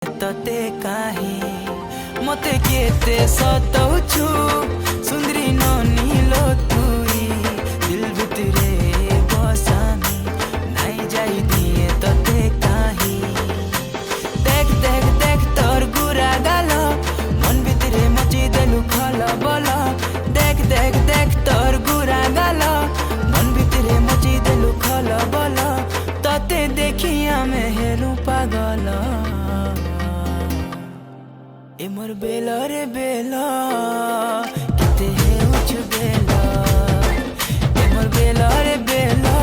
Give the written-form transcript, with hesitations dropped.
तते काहे मते केते सताउछु सुंदरी ननीलो तुई दिल भितरे बसामी नाई जाई दिए तते काहे देख देख देख तोर गुरा गाल मन भितरे मची देलु खल बल देख देख देख तोर गुरा गाल मन भितरे मची देलु खल बल तते देखी आमे हेलु पागल ए मोर बेला रे बेला किते है उच बेला ए मोर बेला रे बेला।